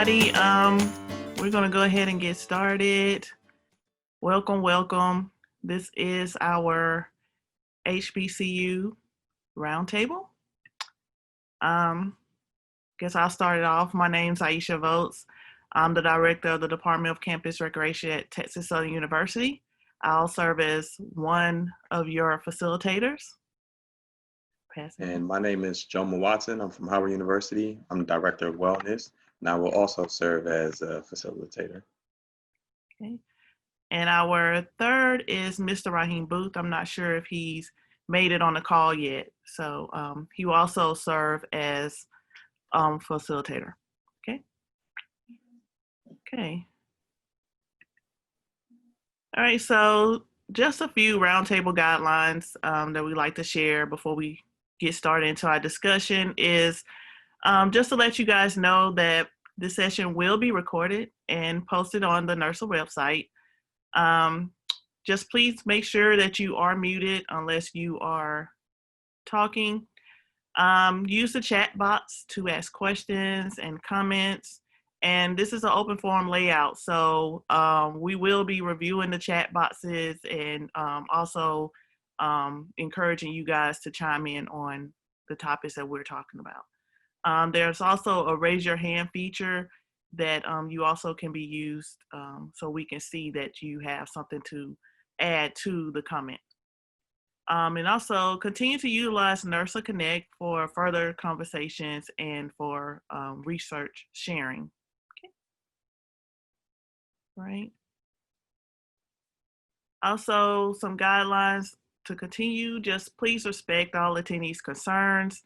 everybody. We're going to go ahead and get started. Welcome, welcome. This is our HBCU Roundtable. Guess I'll start it off. My name's Iisha Voltz. I'm the director of the Department of Campus Recreation at Texas Southern University. I'll serve as one of your facilitators. And my name is Jomah Watson. I'm from Howard University. I'm the Director of Wellness, and I will also serve as a facilitator. Okay. And our third is Mr. Rahim Booth. I'm not sure if he's made it on the call yet. So he will also serve as facilitator. Okay. Okay. All right. So just a few roundtable guidelines that we like to share before we get started into our discussion is just to let you guys know that this session will be recorded and posted on the NIRSA website. Just please make sure that you are muted unless you are talking. Use the chat box to ask questions and comments. And this is an open forum layout. So we will be reviewing the chat boxes and also encouraging you guys to chime in on the topics that we're talking about. There's also a raise your hand feature that you also can be used so we can see that you have something to add to the comment. And also continue to utilize NIRSA Connect for further conversations and for research sharing. Okay. Right. Also, some guidelines to continue, just please respect all attendees' concerns.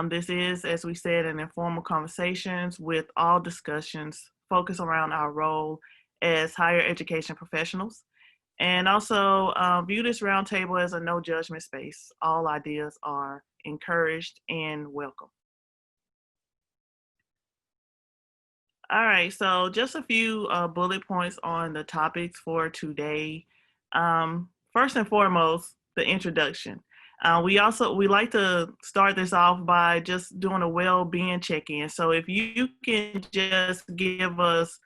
This is, as we said, an informal conversations with all discussions focused around our role as higher education professionals. And also view this roundtable as a no judgment space. All ideas are encouraged and welcome. All right, so just a few bullet points on the topics for today. First and foremost, the introduction. We like to start this off by just doing a well-being check-in. So if you can just give us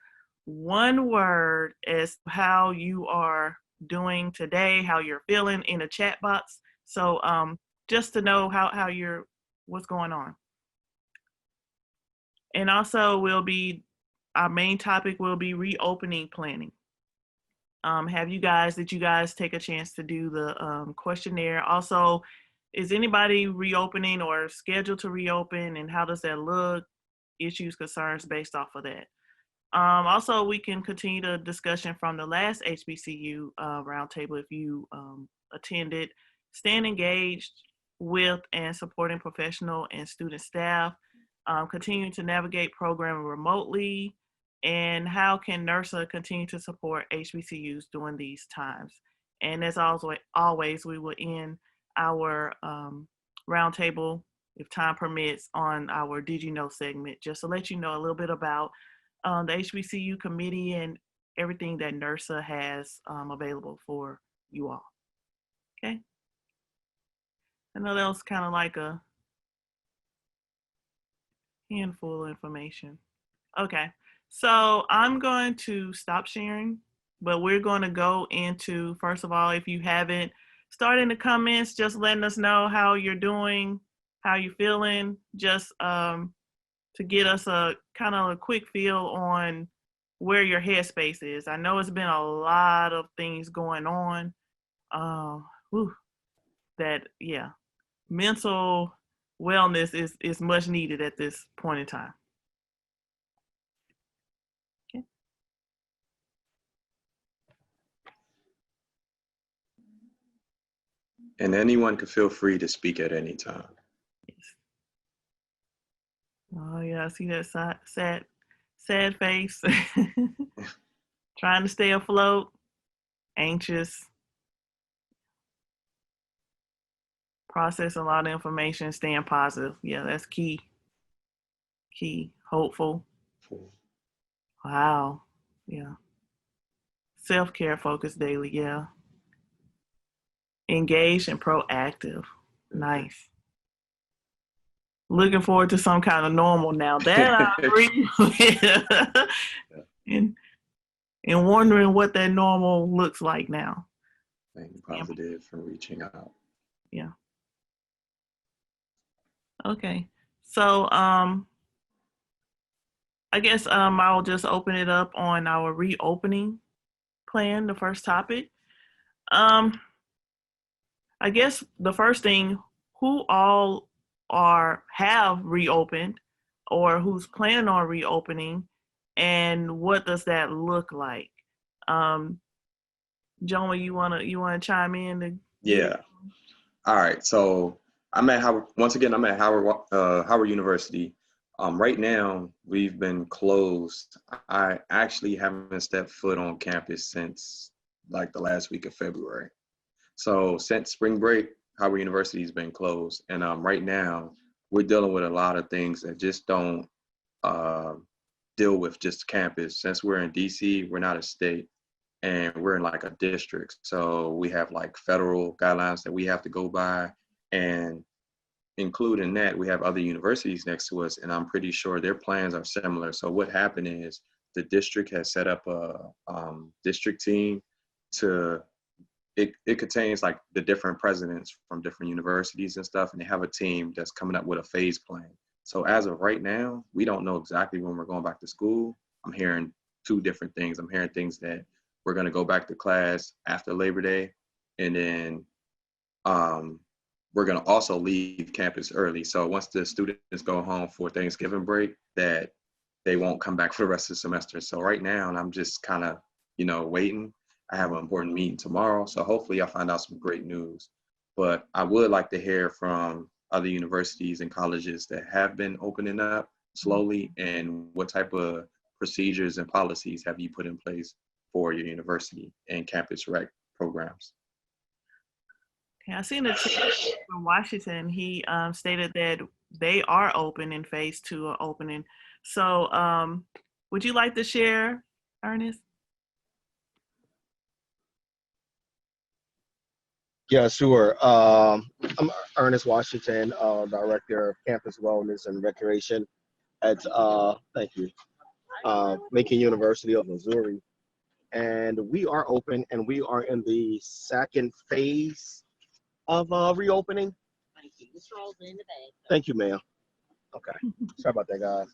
one word as how you are doing today, how you're feeling in the chat box. So just to know what's going on. And also our main topic will be reopening planning. Did you guys take a chance to do the questionnaire? Also, is anybody reopening or scheduled to reopen, and how does that look? Issues, concerns based off of that. Also, we can continue the discussion from the last HBCU roundtable if you attended. Staying engaged with and supporting professional and student staff, continuing to navigate programming remotely, and how can NIRSA continue to support HBCUs during these times. And as always, we will end our roundtable, if time permits, on our Did You Know segment, just to let you know a little bit about the HBCU committee and everything that NIRSA has available for you all. Okay. I know that was kind of like a handful of information. Okay. So I'm going to stop sharing, but we're going to go into, first of all, if you haven't, start in the comments, just letting us know how you're doing, how you're feeling, just to get us a kind of a quick feel on where your headspace is. I know it's been a lot of things going on. Mental wellness is much needed at this point in time. Okay. And anyone can feel free to speak at any time. Yes. Oh yeah, I see that sad face. Trying to stay afloat, anxious, process a lot of information, staying positive. Yeah, that's key. Hopeful. Wow. Yeah. Self-care focused daily. Yeah. Engaged and proactive. Nice. looking forward to some kind of normal now. That I agree with. and and wondering what that normal looks like now. Being positive and reaching out. Yeah. Okay. So I guess I'll just open it up on our reopening plan, the first topic. I guess the first thing, who all have reopened or who's planning on reopening, and what does that look like? Jomah, you wanna chime in? Yeah. All right. So I'm at Howard once again. I'm at Howard University. Right now, we've been closed. I actually haven't stepped foot on campus since like the last week of February. So since spring break, Howard University has been closed, and right now we're dealing with a lot of things that just don't deal with just campus. Since we're in DC, we're not a state, and we're in like a district. So we have like federal guidelines that we have to go by, and including that, we have other universities next to us, and I'm pretty sure their plans are similar. So what happened is the district has set up a district team to, it contains like the different presidents from different universities and stuff, and they have a team that's coming up with a phase plan. So as of right now, we don't know exactly when we're going back to school. I'm hearing two different things. I'm hearing things that we're going to go back to class after Labor Day, and then we're going to also leave campus early. So once the students go home for Thanksgiving break, that they won't come back for the rest of the semester. So right now, and I'm just kind of, waiting. I have an important meeting tomorrow, so hopefully I'll find out some great news. But I would like to hear from other universities and colleges that have been opening up slowly, and what type of procedures and policies have you put in place for your university and campus rec programs? Okay, I seen a tweet from Washington. He stated that they are open in phase 2 or opening. So would you like to share, Ernest? Yeah, sure. I'm Earnest Washington, Director of Campus Wellness and Recreation at, thank you, Macon University of Missouri. And we are open, and we are in the second phase of reopening. Thank you, ma'am. Okay, sorry about that, guys.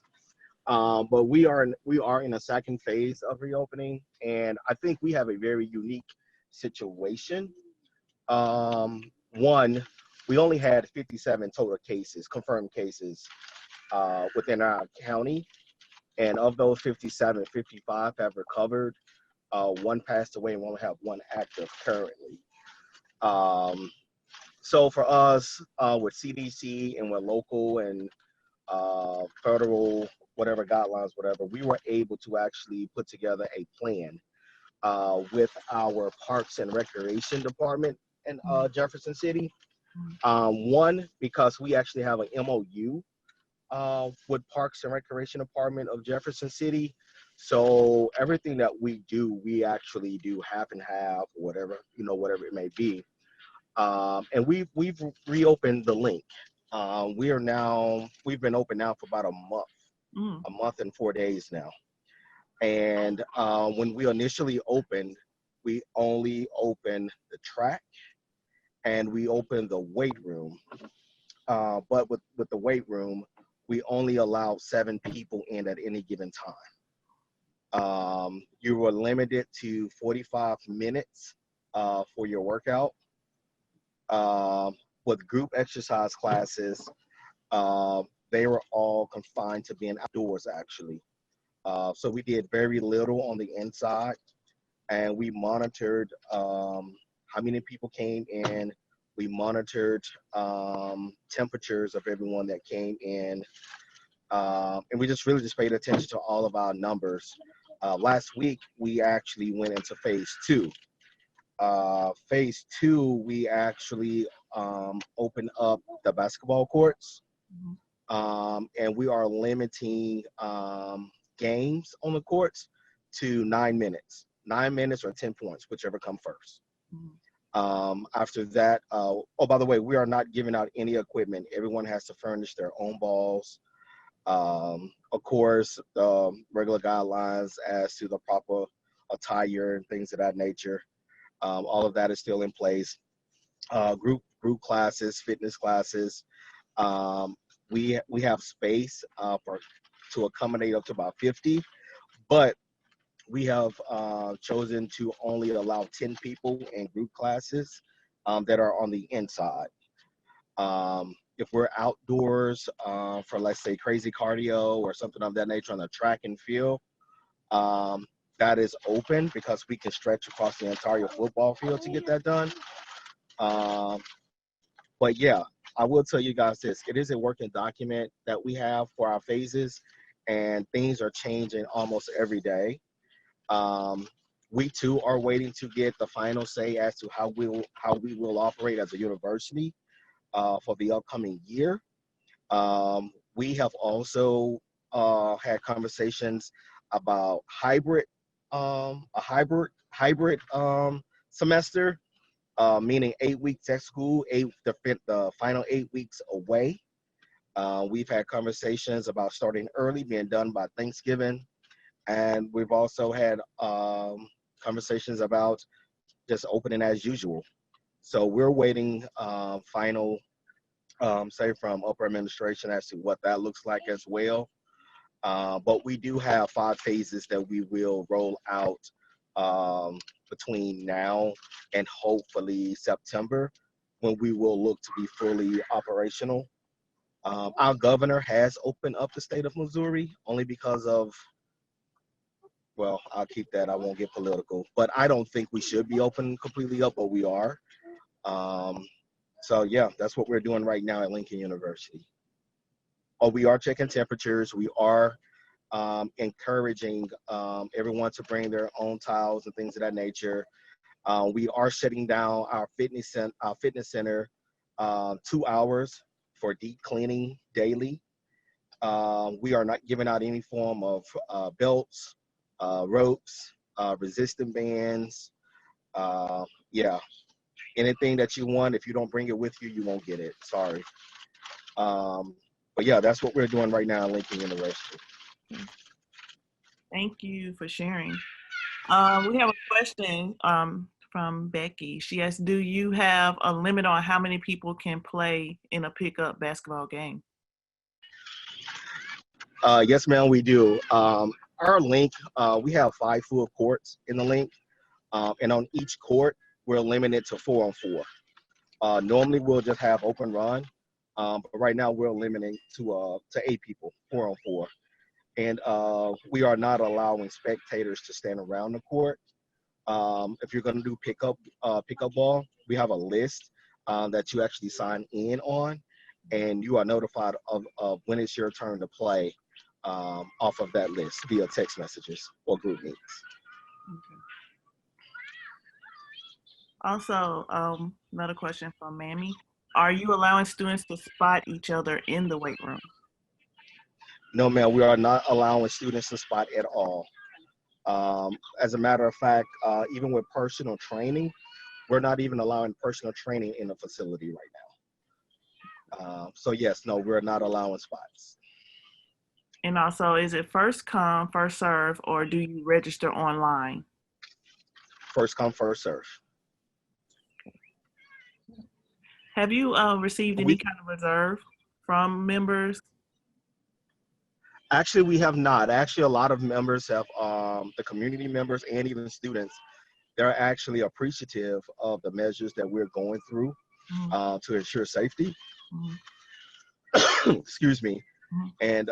But we are in a second phase of reopening, and I think we have a very unique situation. One, we only had 57 total cases, confirmed cases, within our county. And of those 57, 55 have recovered. One passed away, and we only have one active currently. So for us, with CDC and with local and federal, whatever guidelines, whatever, we were able to actually put together a plan with our Parks and Recreation Department in Jefferson City. One, because we actually have an MOU with Parks and Recreation Department of Jefferson City. So everything that we do, we actually do half and half, whatever, whatever it may be. And we've reopened the link. We've been open now for about a month and 4 days now. And when we initially opened, we only opened the track and we opened the weight room. But with the weight room, we only allow 7 people in at any given time. You were limited to 45 minutes for your workout. With group exercise classes, they were all confined to being outdoors, actually. So we did very little on the inside, and we monitored how many people came in. We monitored temperatures of everyone that came in, and we just really paid attention to all of our numbers. Last week, we actually went into phase 2. Phase 2, we actually opened up the basketball courts, and we are limiting games on the courts to 9 minutes. 9 minutes or 10 points, whichever come first. After that, oh, by the way, we are not giving out any equipment. Everyone has to furnish their own balls. Of course, regular guidelines as to the proper attire and things of that nature. All of that is still in place. Group classes, fitness classes. We have space to accommodate up to about 50, but we have chosen to only allow 10 people in group classes that are on the inside. If we're outdoors for, let's say, crazy cardio or something of that nature on the track and field, that is open because we can stretch across the entire football field to get that done. But yeah, I will tell you guys this. It is a working document that we have for our phases, and things are changing almost every day. We too are waiting to get the final say as to how we will operate as a university for the upcoming year. We have also had conversations about a hybrid semester, meaning 8 weeks at school, the final 8 weeks away. We've had conversations about starting early, being done by Thanksgiving. And we've also had conversations about just opening as usual. So we're waiting final say from upper administration as to what that looks like as well. But we do have 5 phases that we will roll out between now and hopefully September, when we will look to be fully operational. Our governor has opened up the state of Missouri only because of, well, I'll keep that. I won't get political, but I don't think we should be open completely up, but we are. So yeah, that's what we're doing right now at Lincoln University. Oh, we are checking temperatures. We are encouraging everyone to bring their own towels and things of that nature. We are shutting down our fitness center 2 hours for deep cleaning daily. We are not giving out any form of belts, ropes, resistant bands. Yeah, anything that you want, if you don't bring it with you, you won't get it. Sorry. But yeah, that's what we're doing right now at Lincoln University. Thank you for sharing. We have a question from Becky. She asks, do you have a limit on how many people can play in a pickup basketball game? Yes, ma'am, we do. Our link, we have 5 full courts in the link. And on each court, we're limited to 4-on-4. Normally, we'll just have open run. But right now, we're limiting to 8 people, 4-on-4. And we are not allowing spectators to stand around the court. If you're going to do pickup ball, we have a list that you actually sign in on, and you are notified of when it's your turn to play off of that list via text messages or group meetings. Okay. Also, another question from Mammy. Are you allowing students to spot each other in the weight room? No, ma'am, we are not allowing students to spot at all. As a matter of fact, even with personal training, we're not even allowing personal training in the facility right now. So yes, no, we're not allowing spots. And also, is it first come, first serve, or do you register online? First come, first serve. Have you received any kind of reserve from members? Actually, we have not. Actually, a lot of members have, the community members and even students, they're actually appreciative of the measures that we're going through to ensure safety. Excuse me. And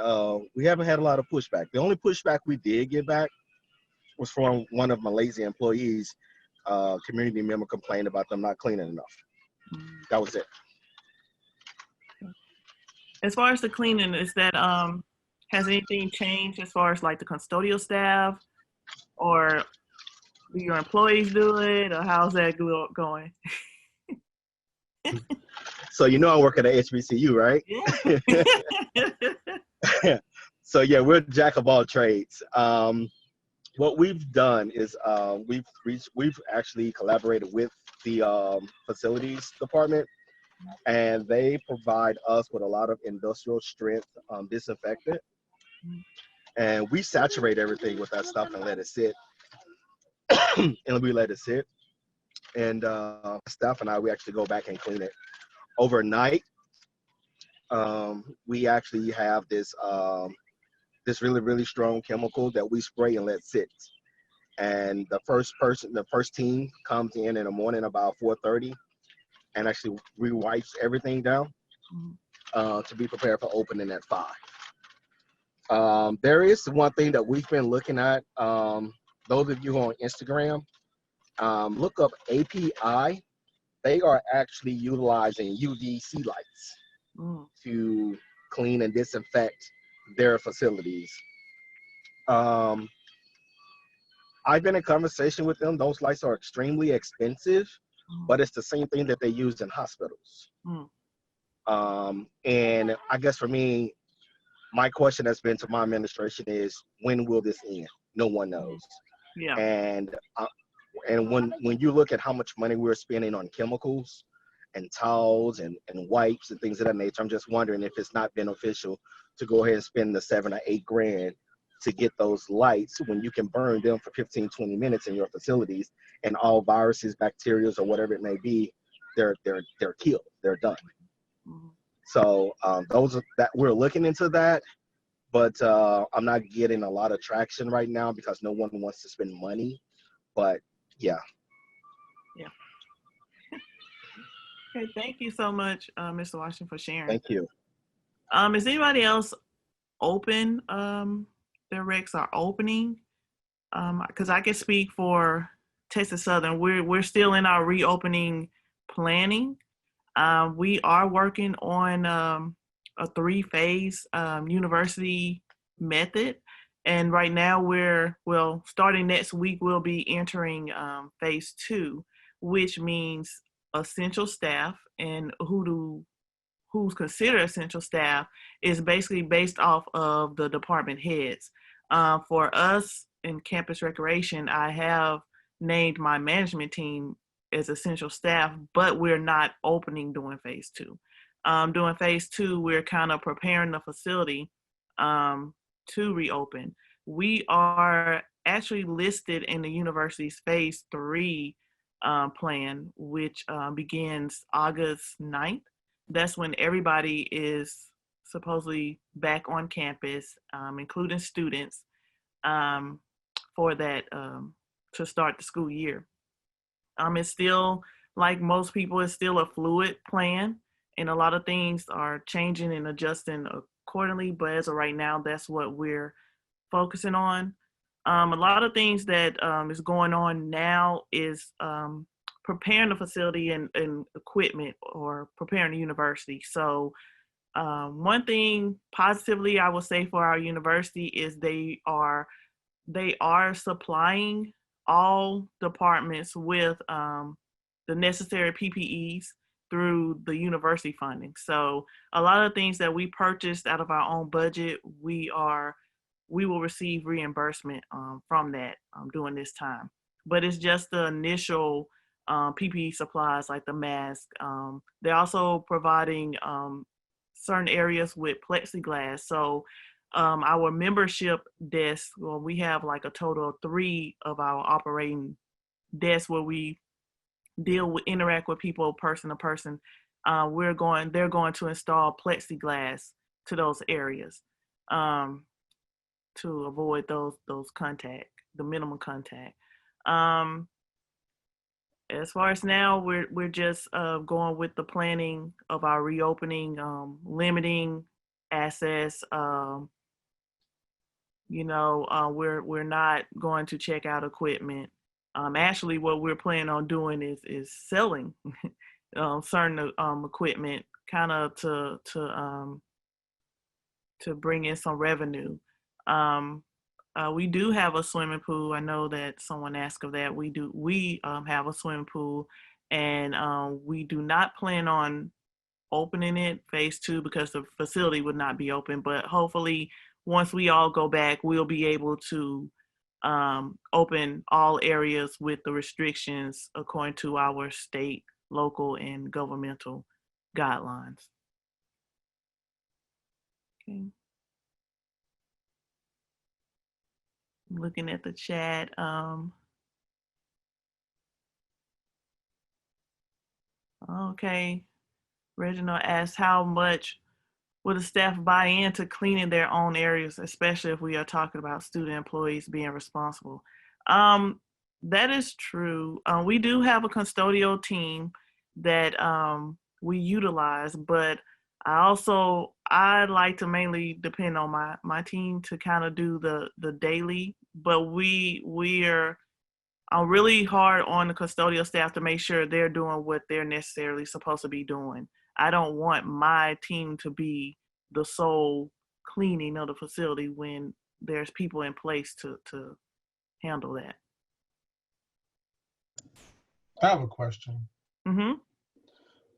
we haven't had a lot of pushback. The only pushback we did get back was from one of my lazy employees. Community member complained about them not cleaning enough. That was it. As far as the cleaning, is that has anything changed as far as like the custodial staff, or do your employees do it, or how's that going? So you know I work at a HBCU, right? Yeah. So yeah, we're jack of all trades. what we've done is we've actually collaborated with the facilities department, and they provide us with a lot of industrial strength disinfectant, and we saturate everything with that stuff and let it sit. And we let it sit, and staff and we actually go back and clean it overnight. We actually have this really strong chemical that we spray and let sit. And the first team comes in the morning about 4:30 and actually re-wipes everything down to be prepared for opening at 5. There is one thing that we've been looking at. Those of you who are on Instagram, look up API. They are actually utilizing UVC lights to clean and disinfect their facilities. I've been in conversation with them. Those lights are extremely expensive, but it's the same thing that they use in hospitals. And I guess for me, my question has been to my administration is, when will this end? No one knows. Yeah. And when you look at how much money we're spending on chemicals and towels and wipes and things of that nature, I'm just wondering if it's not beneficial to go ahead and spend the $7 or $8 grand to get those lights when you can burn them for 15, 20 minutes in your facilities, and all viruses, bacteria, or whatever it may be, they're killed, they're done. So those are that we're looking into that, but I'm not getting a lot of traction right now because no one wants to spend money. But yeah. Okay, thank you so much, Mr. Washington, for sharing. Thank you. Is anybody else open? Their recs are opening, because I can speak for Texas Southern. We're still in our reopening planning. We are working on a 3-phase university method, and right now starting next week we'll be entering phase 2, which means essential staff. And who's considered essential staff is basically based off of the department heads. For us in campus recreation, I have named my management team as essential staff, but we're not opening during phase 2. During phase 2, we're kind of preparing the facility to reopen. We are actually listed in the university's phase 3 plan, which begins August 9th. That's when everybody is supposedly back on campus, including students, for that to start the school year. It's still, like most people, it's still a fluid plan, and a lot of things are changing and adjusting accordingly. But as of right now, that's what we're focusing on. A lot of things that is going on now is preparing the facility and equipment, or preparing the university. So one thing positively I will say for our university is they are supplying all departments with the necessary PPEs through the university funding. So a lot of things that we purchased out of our own budget, we will receive reimbursement from that during this time. But it's just the initial PPE supplies like the mask. They're also providing certain areas with plexiglass. So our membership desk, we have like a total of 3 of our operating desks where we interact with people person to person. They're going to install plexiglass to those areas to avoid those contact, the minimum contact. As far as now, we're just going with the planning of our reopening, limiting access. We're not going to check out equipment. Actually, what we're planning on doing is selling certain equipment, kind of to bring in some revenue. We do have a swimming pool. I know that someone asked of that. We have a swimming pool, and we do not plan on opening it phase 2 because the facility would not be open. But hopefully, once we all go back, we'll be able to open all areas with the restrictions according to our state, local, and governmental guidelines. Okay. Looking at the chat. Okay. Reginald asked, how much will the staff buy into cleaning their own areas, especially if we are talking about student employees being responsible? That is true. We do have a custodial team that we utilize, but I like to mainly depend on my team to kind of do the daily, but we are really hard on the custodial staff to make sure they're doing what they're necessarily supposed to be doing. I don't want my team to be the sole cleaning of the facility when there's people in place to handle that. I have a question. Mm-hmm.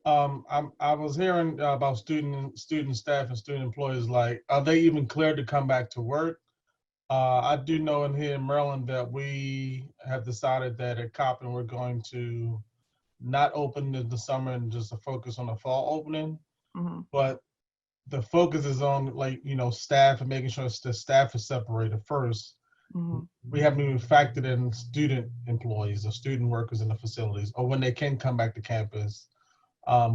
I was hearing about student staff and student employees, like, are they even cleared to come back to work? I do know in here in Maryland that we have decided that at Coppin we're going to not open in the summer and just to focus on the fall opening. Mm-hmm. But the focus is on, like, staff and making sure the staff is separated first. Mm-hmm. We haven't even factored in student employees or student workers in the facilities or when they can come back to campus.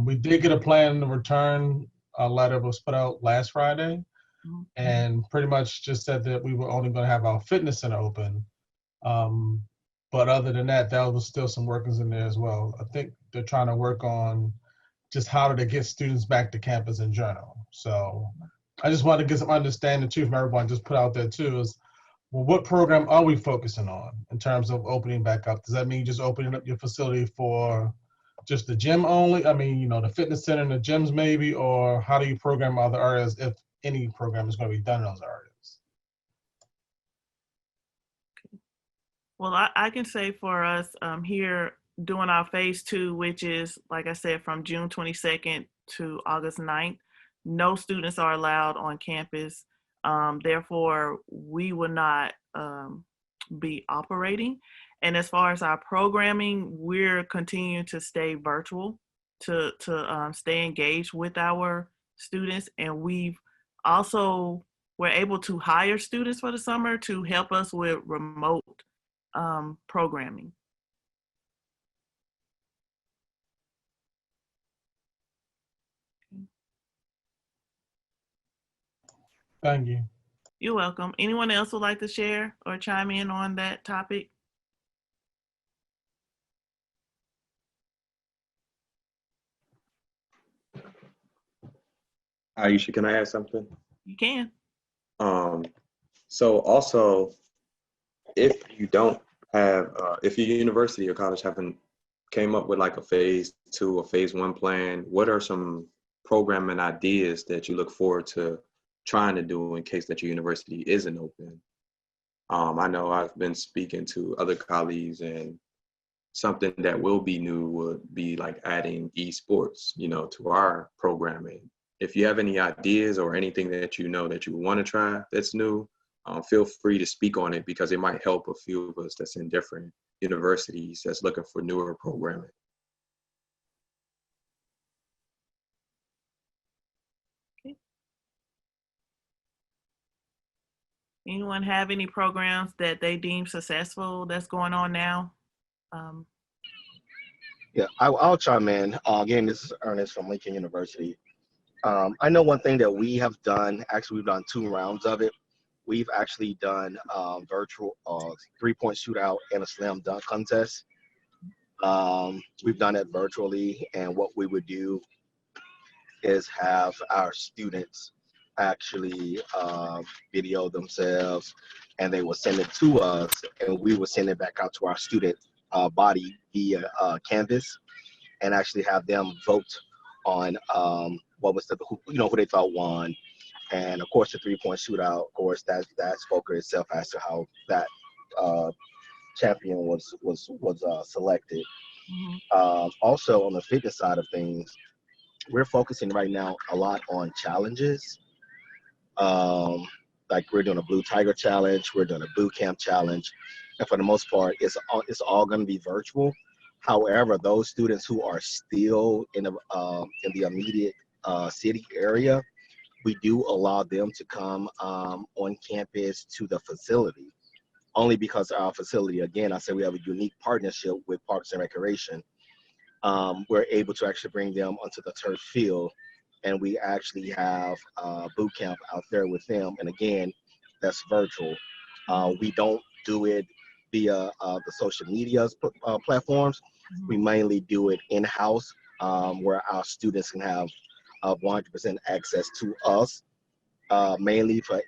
We did get a plan to return. A letter was put out last Friday, Mm-hmm. and pretty much just said that we were only going to have our fitness center open. But other than that, there was still some workers in there as well. I think they're trying to work on just how to get students back to campus in general. So I just wanted to get some understanding too from everyone, just put out there too, is, well, what program are we focusing on in terms of opening back up? Does that mean just opening up your facility for just the gym only? I mean, the fitness center and the gyms maybe, or how do you program other areas if any program is going to be done in those areas? Well, I can say for us here doing our phase 2, which is, like I said, from June 22nd to August 9th, no students are allowed on campus. Therefore, we will not be operating. And as far as our programming, we're continuing to stay virtual to stay engaged with our students. And we're able to hire students for the summer to help us with remote programming. Thank you. You're welcome. Anyone else would like to share or chime in on that topic? Iisha, can I add something? You can. So also, if you don't have, if your university or college haven't came up with like a phase 2 or phase 1 plan, what are some programming ideas that you look forward to trying to do in case that your university isn't open? I know I've been speaking to other colleagues, and something that will be new would be like adding esports, to our programming. If you have any ideas or anything that you want to try that's new, feel free to speak on it, because it might help a few of us that's in different universities that's looking for newer programming. Okay. Anyone have any programs that they deem successful that's going on now? Yeah, I'll chime in. Again, this is Ernest from Lincoln University. I know one thing that we have done, actually we've done 2 rounds of it. We've actually done virtual 3-point shootout and a slam dunk contest. We've done it virtually, and what we would do is have our students actually video themselves, and they will send it to us, and we will send it back out to our student body via Canvas, and actually have them vote on what was who they thought won. And of course, the 3-point shootout, of course, that spoke itself as to how that champion was selected. Mm-hmm. Also, on the fitness side of things, we're focusing right now a lot on challenges. Like we're doing a Blue Tiger Challenge, we're doing a boot camp challenge, and for the most part, it's all going to be virtual. However, those students who are still in the immediate city area, we do allow them to come on campus to the facility. Only because our facility, again, I said we have a unique partnership with Parks and Recreation. We're able to actually bring them onto the turf field, and we actually have boot camp out there with them. And again, that's virtual. We don't do it via the social media platforms. We mainly do it in-house, where our students can have 100% access to us, mainly for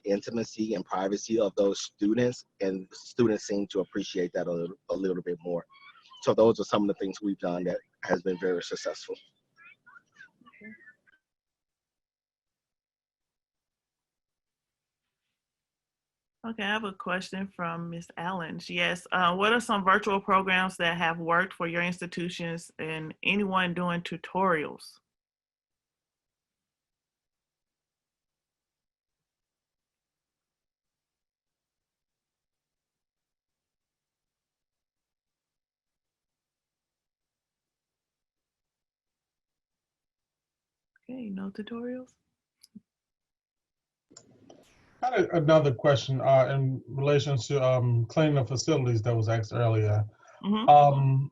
intimacy and privacy of those students, and students seem to appreciate that a little bit more. So those are some of the things we've done that has been very successful. Okay, I have a question from Ms. Allen. She asks, what are some virtual programs that have worked for your institutions and anyone doing tutorials? Okay, no tutorials? I had another question in relation to cleaning the facilities that was asked earlier. Mm-hmm.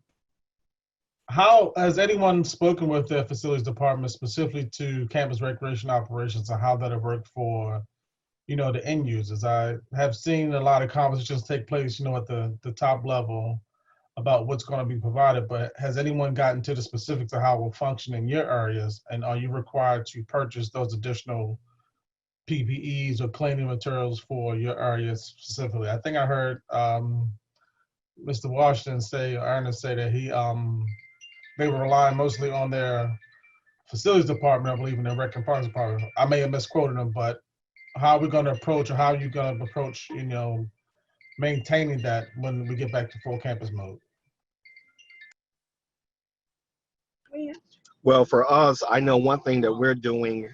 How has anyone spoken with the facilities department specifically to campus recreation operations and how that'll work for, the end users? I have seen a lot of conversations take place, at the top level about what's going to be provided, but has anyone gotten to the specifics of how it will function in your areas? And are you required to purchase those additional PPEs or cleaning materials for your areas specifically? I think I heard Mr. Washington say, or Ernest say that they were relying mostly on their facilities department, I believe, in their rec and parks department. I may have misquoted them, but how are we going to approach, or how are you going to approach, maintaining that when we get back to full campus mode? Well, for us, I know one thing that we're doing,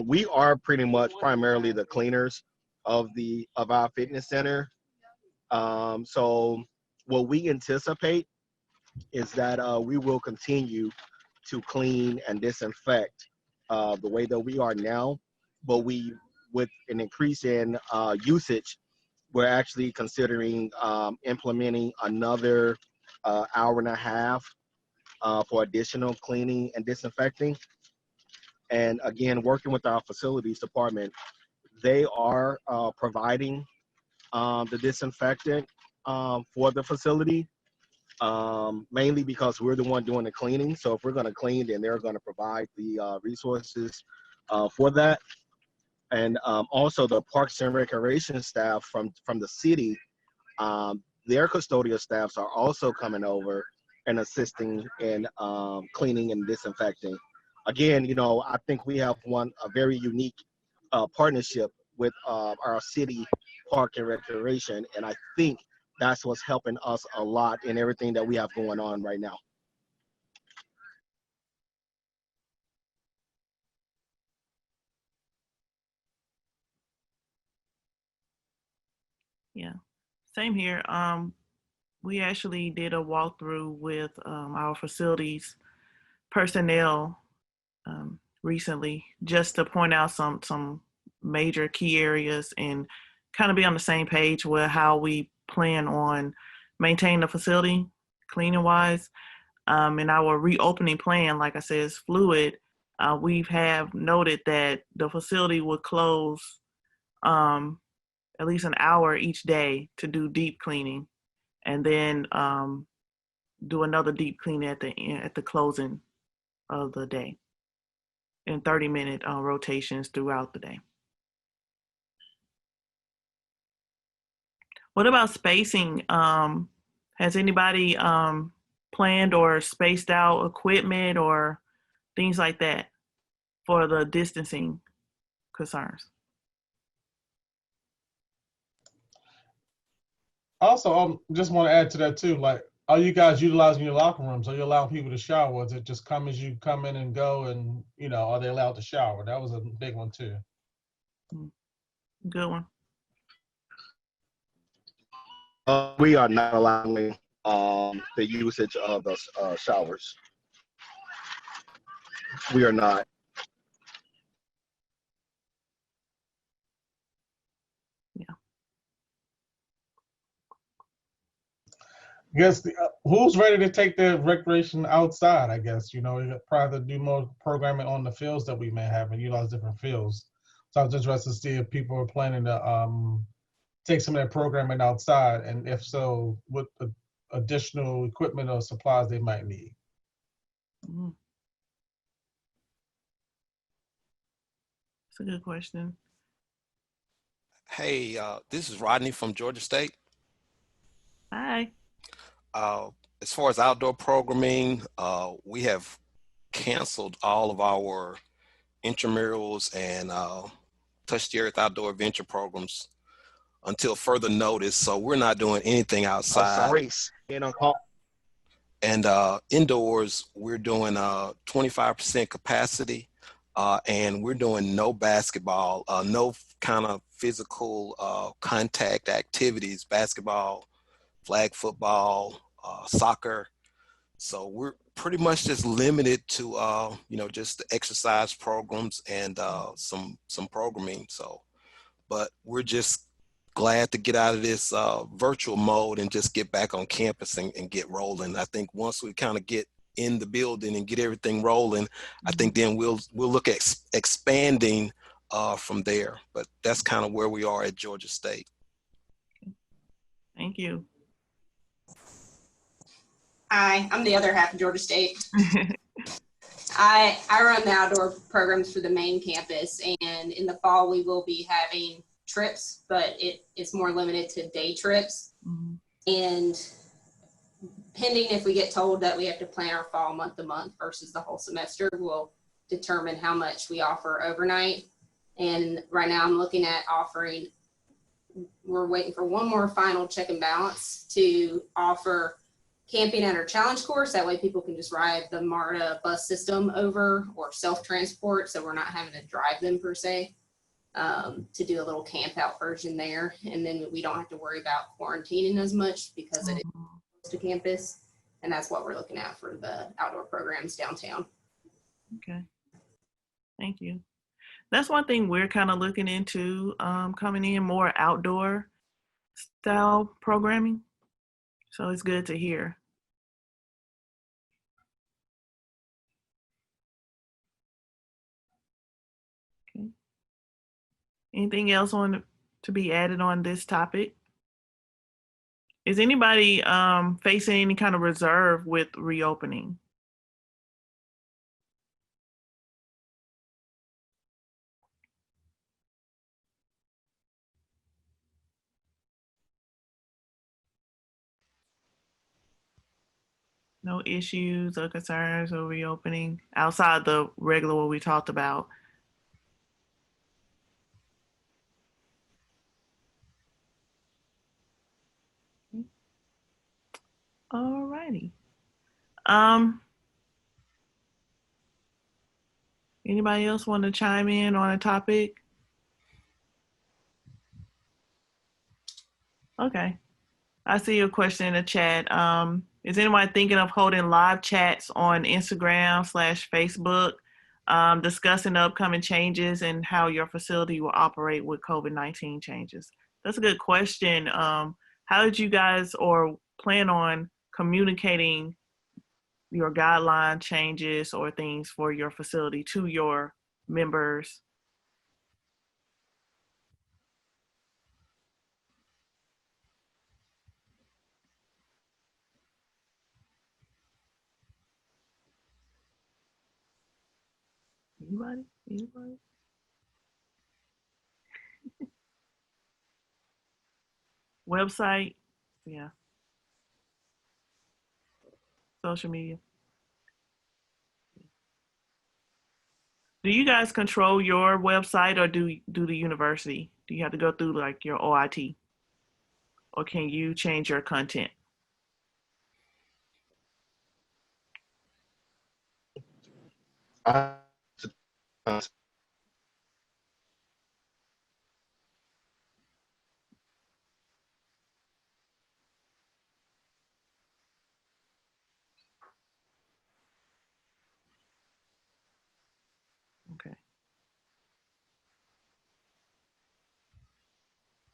we are pretty much primarily the cleaners of our fitness center. So what we anticipate is that we will continue to clean and disinfect the way that we are now, but with an increase in usage, we're actually considering implementing another hour and a half for additional cleaning and disinfecting. And again, working with our facilities department, they are providing the disinfectant for the facility, mainly because we're the one doing the cleaning. So if we're going to clean, then they're going to provide the resources for that. And also the Parks and Recreation staff from the city, their custodial staffs are also coming over and assisting in cleaning and disinfecting. Again, I think we have a very unique partnership with our city park and recreation, and I think that's what's helping us a lot in everything that we have going on right now. Yeah, same here. We actually did a walkthrough with our facilities personnel recently, just to point out some major key areas and kind of be on the same page with how we plan on maintaining the facility cleaning wise. And our reopening plan, like I said, is fluid. We have noted that the facility would close at least an hour each day to do deep cleaning, and then do another deep cleaning at the closing of the day, in 30-minute rotations throughout the day. What about spacing? Has anybody planned or spaced out equipment or things like that for the distancing concerns? Also, just want to add to that too. Like, are you guys utilizing your locker rooms? Are you allowing people to shower? Is it just come as you come in and go, and are they allowed to shower? That was a big one too. Good one. We are not allowing the usage of the showers. We are not. I guess who's ready to take the recreation outside? I guess, you know, you probably do more programming on the fields that we may have and utilize different fields. So I was interested to see if people are planning to take some of their programming outside, and if so, what additional equipment or supplies they might need. That's a good question. Hey, this is Rodney from Georgia State. Hi. As far as outdoor programming, we have canceled all of our intramurals and Touch the Earth outdoor adventure programs until further notice. So we're not doing anything outside. And indoors, we're doing 25% capacity, and we're doing no basketball, no kind of physical contact activities, basketball, flag football, soccer. So we're pretty much just limited to, you know, just the exercise programs and some programming. So, but we're just glad to get out of this virtual mode and just get back on campus and get rolling. I think once we kind of get in the building and get everything rolling, I think then we'll look at expanding from there. But that's kind of where we are at Georgia State. Thank you. Hi, I'm the other half of Georgia State. I run the outdoor programs for the main campus, and in the fall we will be having trips, but it's more limited to day trips. And pending if we get told that we have to plan our fall month to month versus the whole semester, we'll determine how much we offer overnight. And right now I'm looking at offering, we're waiting for one more final check and balance to offer camping at our challenge course. That way people can just ride the MARTA bus system over or self-transport, so we're not having to drive them per se, to do a little camp out version there. And then we don't have to worry about quarantining as much because it is close to campus. And that's what we're looking at for the outdoor programs downtown. Okay. Thank you. That's one thing we're kind of looking into, coming in more outdoor style programming. So it's good to hear. Okay. Anything else to be added on this topic? Is anybody facing any kind of reserve with reopening? No issues or concerns or reopening outside the regular what we talked about? All righty. Anybody else want to chime in on a topic? Okay. I see your question in the chat. Is anyone thinking of holding live chats on Instagram/Facebook, discussing the upcoming changes and how your facility will operate with COVID-19 changes? That's a good question. How did you guys or plan on communicating your guideline changes or things for your facility to your members? Anybody? Website? Yeah. Social media. Do you guys control your website or do the university? Do you have to go through like your OIT? Or can you change your content?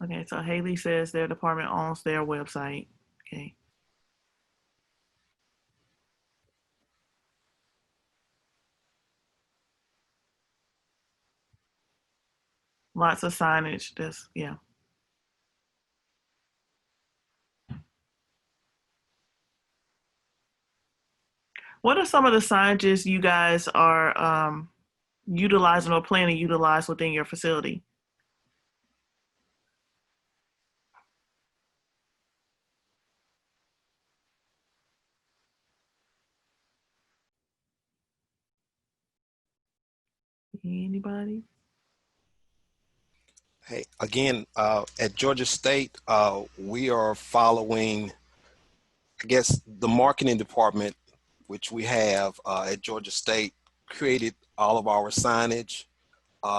Okay, so Haley says their department owns their website. Okay. Lots of signage. That's, yeah. What are some of the signages you guys are utilizing or plan to utilize within your facility? Anybody? Hey, again, at Georgia State, we are following, I guess, the marketing department, which we have at Georgia State, created all of our signage.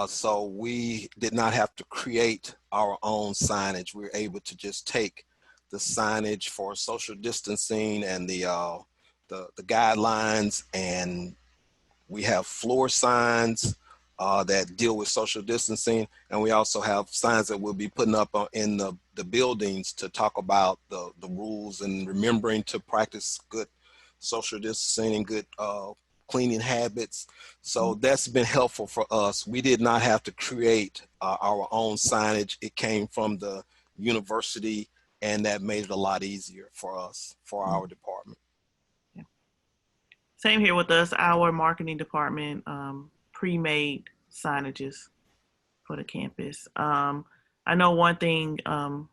So we did not have to create our own signage. We were able to just take the signage for social distancing and the guidelines, and we have floor signs that deal with social distancing, and we also have signs that we'll be putting up in the buildings to talk about the rules and remembering to practice good social distancing and good cleaning habits. So that's been helpful for us. We did not have to create our own signage. It came from the university, and that made it a lot easier for us, for our department. Yeah. Same here with us. Our marketing department pre-made signages for the campus. I know one thing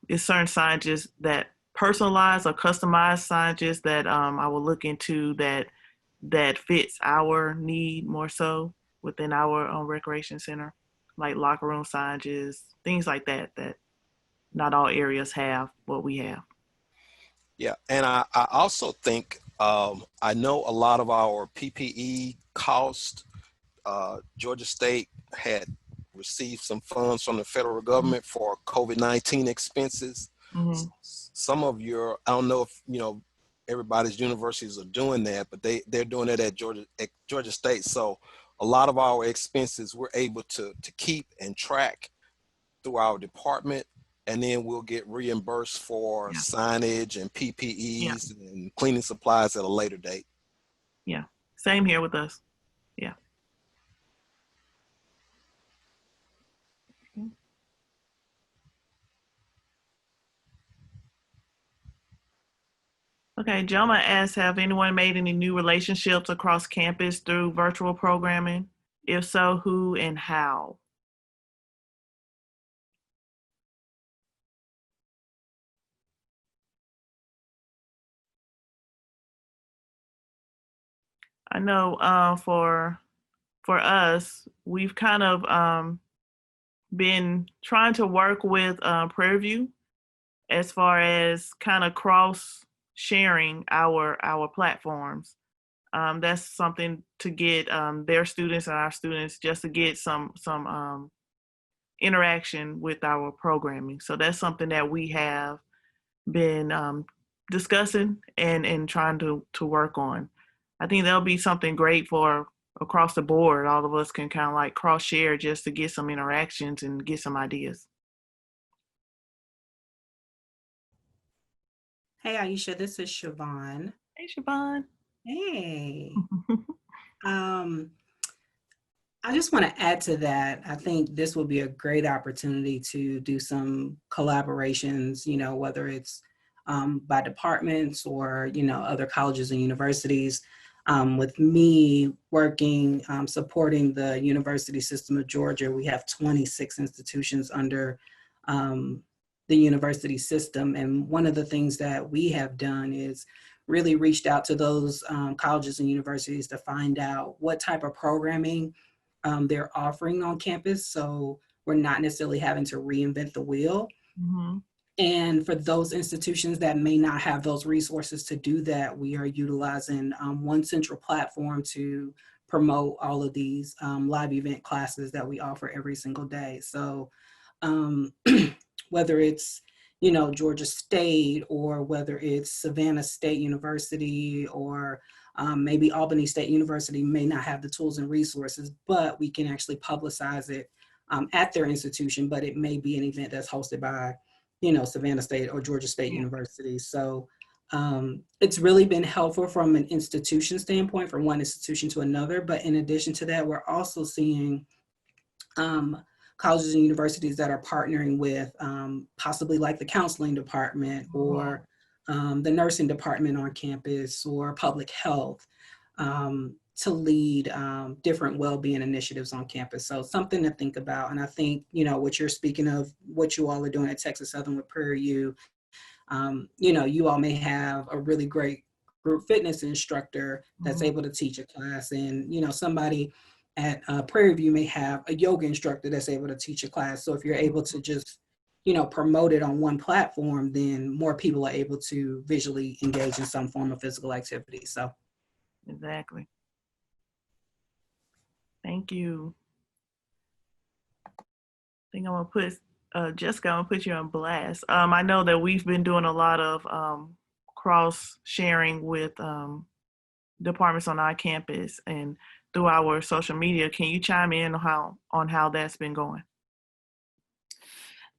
is certain signages that personalized or customized signages that I will look into that fits our need more so within our recreation center, like locker room signages, things like that, that not all areas have what we have. Yeah, and I also think, I know a lot of our PPE cost, Georgia State had received some funds from the federal government for COVID-19 expenses. Mm-hmm. Some of your, I don't know if, everybody's universities are doing that, but they're doing it at Georgia State. So a lot of our expenses we're able to keep and track through our department, and then we'll get reimbursed for signage and PPEs and cleaning supplies at a later date. Yeah, same here with us. Yeah. Okay, Jomah asks, have anyone made any new relationships across campus through virtual programming? If so, who and how? I know for us, we've kind of been trying to work with Prairie View as far as kind of cross sharing our platforms. That's something to get their students and our students just to get some interaction with our programming. So that's something that we have been discussing and trying to work on. I think that'll be something great for across the board. All of us can kind of like cross share just to get some interactions and get some ideas. Hey, Iisha, this is Chavonne. Hey, Chavonne. Hey. I just want to add to that. I think this will be a great opportunity to do some collaborations, whether it's by departments or, other colleges and universities. With me working, supporting the University System of Georgia, we have 26 institutions under the university system. And one of the things that we have done is really reached out to those colleges and universities to find out what type of programming they're offering on campus. So we're not necessarily having to reinvent the wheel. Mm-hmm. And for those institutions that may not have those resources to do that, we are utilizing one central platform to promote all of these live event classes that we offer every single day. So whether it's, Georgia State, or whether it's Savannah State University, or maybe Albany State University may not have the tools and resources, but we can actually publicize it at their institution, but it may be an event that's hosted by, you know, Savannah State or Georgia State University. So it's really been helpful from an institution standpoint, from one institution to another. But in addition to that, we're also seeing colleges and universities that are partnering with possibly like the counseling department or the nursing department on campus or public health to lead different well-being initiatives on campus. So something to think about. And I think, you know, what you're speaking of, what you all are doing at Texas Southern with Prairie U, you know, you all may have a really great group fitness instructor that's able to teach a class, and, you know, somebody at Prairie View may have a yoga instructor that's able to teach a class. So if you're able to just, you know, promote it on one platform, then more people are able to visually engage in some form of physical activity. So. Exactly. Thank you. I think I'm gonna put, Jessica, I'm gonna put you on blast. I know that we've been doing a lot of cross sharing with departments on our campus and through our social media. Can you chime in on how that's been going?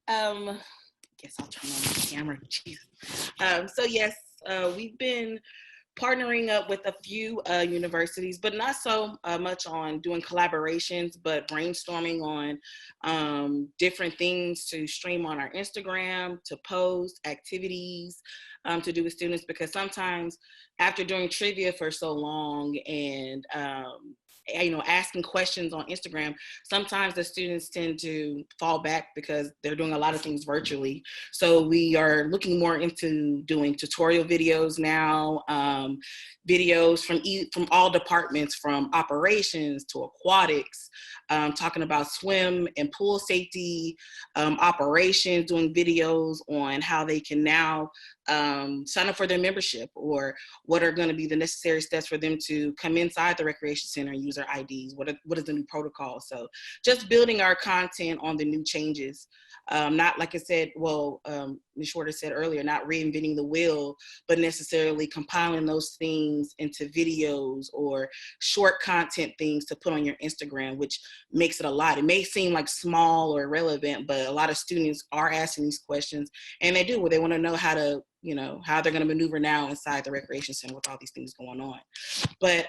Guess I'll turn on the camera. Jeez. So yes, we've been partnering up with a few universities, but not so much on doing collaborations, but brainstorming on different things to stream on our Instagram, to post activities to do with students, because sometimes after doing trivia for so long and you know, asking questions on Instagram, sometimes the students tend to fall back because they're doing a lot of things virtually. So we are looking more into doing tutorial videos now, videos from all departments, from operations to aquatics, talking about swim and pool safety, operations, doing videos on how they can now sign up for their membership, or what are going to be the necessary steps for them to come inside the recreation center and use their IDs. What is the new protocol? So just building our content on the new changes. Not, like I said, well, Ms. Shorter said earlier, not reinventing the wheel, but necessarily compiling those things into videos or short content things to put on your Instagram, which makes it a lot. It may seem like small or irrelevant, but a lot of students are asking these questions, and they do. Well, they want to know how to, you know, how they're going to maneuver now inside the recreation center with all these things going on. But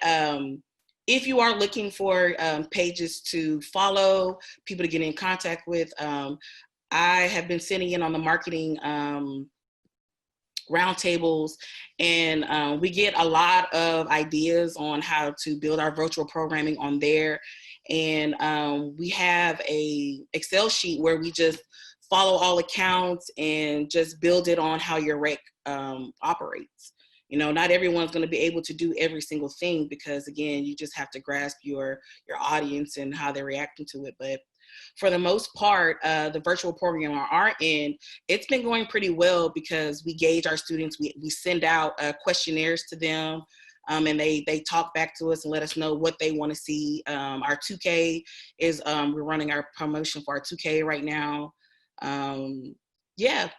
if you are looking for pages to follow, people to get in contact with, I have been sitting in on the marketing roundtables, and we get a lot of ideas on how to build our virtual programming on there. And we have a Excel sheet where we just follow all accounts and just build it on how your rec operates. You know, not everyone's going to be able to do every single thing, because again, you just have to grasp your audience and how they're reacting to it. But for the most part, the virtual program on our end, it's been going pretty well, because we gauge our students. We send out questionnaires to them, and they talk back to us and let us know what they want to see. Our 2K is, we're running our promotion for our 2K right now. Yeah,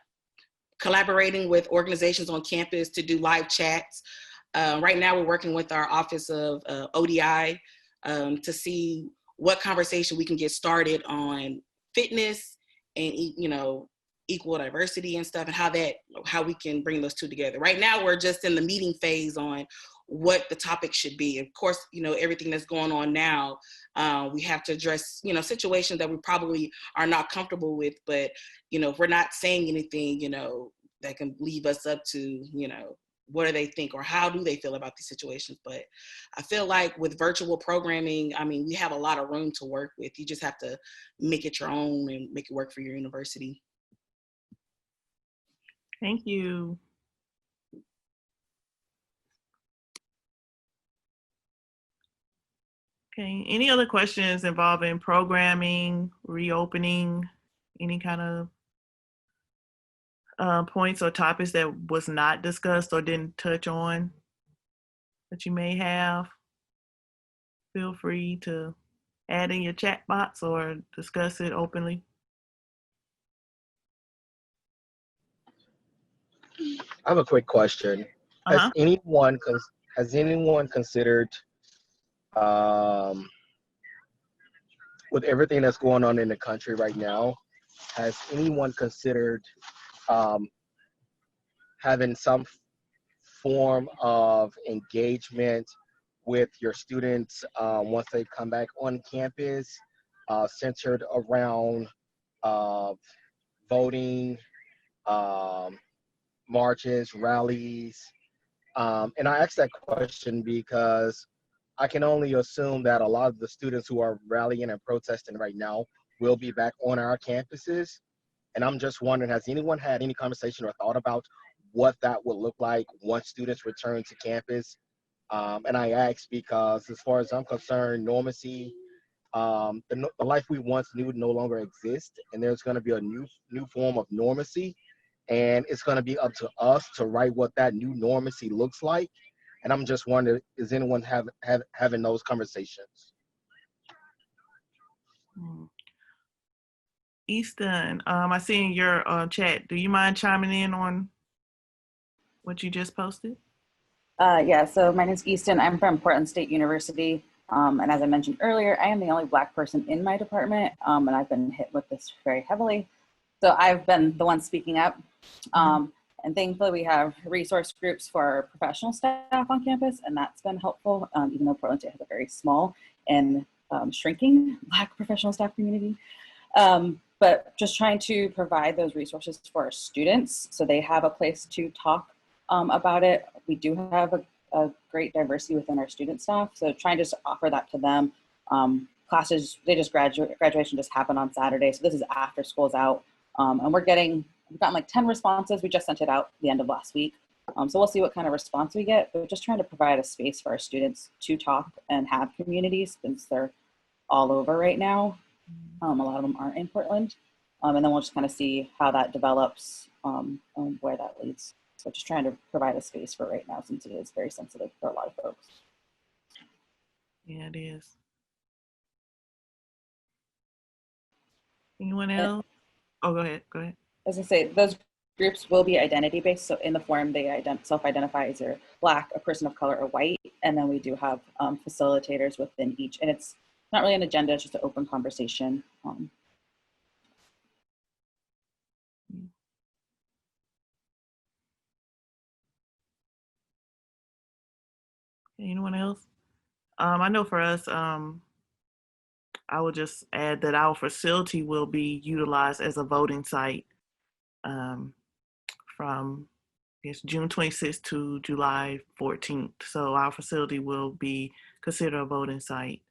collaborating with organizations on campus to do live chats. Right now, we're working with our Office of ODI to see what conversation we can get started on fitness and, you know, equal diversity and stuff, and how we can bring those two together. Right now, we're just in the meeting phase on what the topic should be. Of course, you know, everything that's going on now, we have to address, you know, situations that we probably are not comfortable with, but, you know, if we're not saying anything, you know, that can leave us up to, you know, what do they think or how do they feel about these situations. But I feel like with virtual programming, I mean, we have a lot of room to work with. You just have to make it your own and make it work for your university. Thank you. Okay, any other questions involving programming, reopening, any kind of points or topics that was not discussed or didn't touch on that you may have? Feel free to add in your chat box or discuss it openly. I have a quick question. Has anyone considered with everything that's going on in the country right now, has anyone considered having some form of engagement with your students once they come back on campus, centered around voting, marches, rallies? And I ask that question because I can only assume that a lot of the students who are rallying and protesting right now will be back on our campuses. And I'm just wondering, has anyone had any conversation or thought about what that would look like once students return to campus? And I ask because, as far as I'm concerned, normacy, the life we once knew no longer exists, and there's going to be a new form of normacy, and it's going to be up to us to write what that new normacy looks like. And I'm just wondering, is anyone having those conversations? Easton, I see in your chat, do you mind chiming in on what you just posted? Yeah, so my name is Easton. I'm from Portland State University. And as I mentioned earlier, I am the only Black person in my department, and I've been hit with this very heavily. So I've been the one speaking up. And thankfully, we have resource groups for our professional staff on campus, and that's been helpful, even though Portland State has a very small and shrinking Black professional staff community. But just trying to provide those resources for our students so they have a place to talk about it. We do have a great diversity within our student staff, so trying to just offer that to them. Classes, graduation just happened on Saturday, so this is after school's out. And we've gotten like 10 responses. We just sent it out the end of last week. So we'll see what kind of response we get, but just trying to provide a space for our students to talk and have communities since they're all over right now. A lot of them aren't in Portland. And then we'll just kind of see how that develops and where that leads. So just trying to provide a space for right now since it is very sensitive for a lot of folks. Yeah, it is. Anyone else? Oh, go ahead. As I say, those groups will be identity-based. So in the form, they self-identify as either Black, a person of color, or white. And then we do have facilitators within each. And it's not really an agenda, it's just an open conversation. Anyone else? I know for us, I would just add that our facility will be utilized as a voting site from June 26th to July 14th. So our facility will be considered a voting site.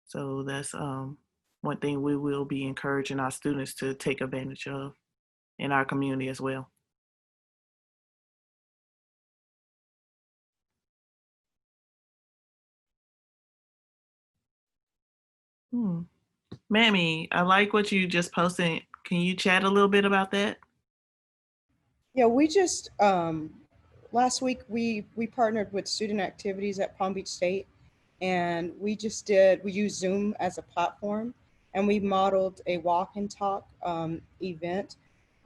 So that's one thing we will be encouraging our students to take advantage of in our community as well. Mammy, I like what you just posted. Can you chat a little bit about that? Yeah, we just, last week we partnered with student activities at Palm Beach State, and we used Zoom as a platform, and we modeled a walk and talk event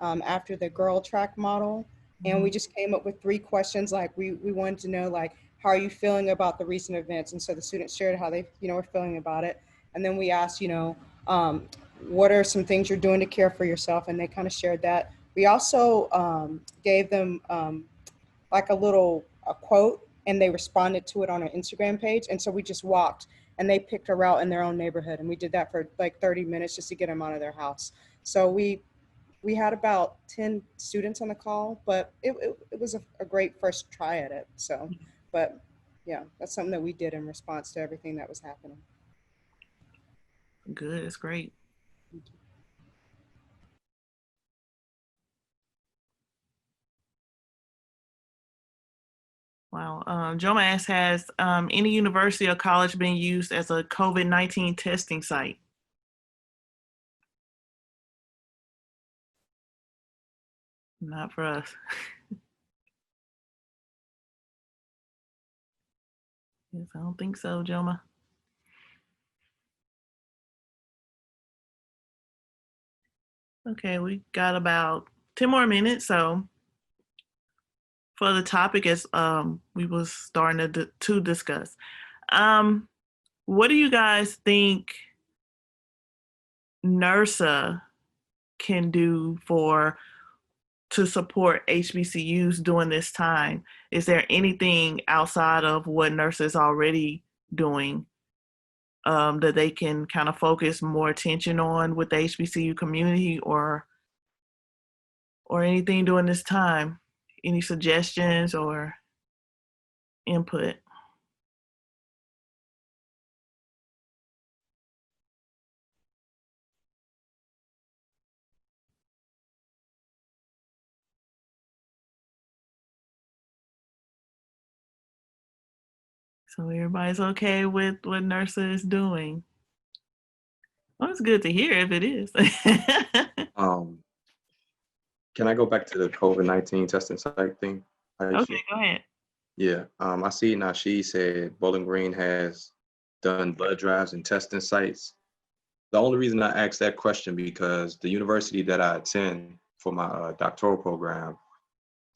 after the girl track model. And we just came up with 3 questions. Like we wanted to know, like, how are you feeling about the recent events? And so the students shared how they, were feeling about it. And then we asked, what are some things you're doing to care for yourself? And they kind of shared that. We also gave them like a quote, and they responded to it on our Instagram page. And so we just walked, and they picked a route in their own neighborhood. And we did that for like 30 minutes just to get them out of their house. So we had about 10 students on the call, but it was a great first try at it. So, but yeah, that's something that we did in response to everything that was happening. Good, it's great. Wow. Jomah asks, has any university or college been used as a COVID-19 testing site? Not for us. Yes, I don't think so, Jomah. Okay, we got about 10 more minutes. So for the topic as we was starting to discuss, what do you guys think NIRSA can do to support HBCUs during this time? Is there anything outside of what NIRSA is already doing that they can kind of focus more attention on with the HBCU community, or anything during this time? Any suggestions or input? So everybody's okay with what NIRSA is doing. Well, it's good to hear if it is. Can I go back to the COVID-19 testing site thing? Iisha? Okay, go ahead. Yeah, I see now she said Bowling Green has done blood drives and testing sites. The only reason I asked that question because the university that I attend for my doctoral program,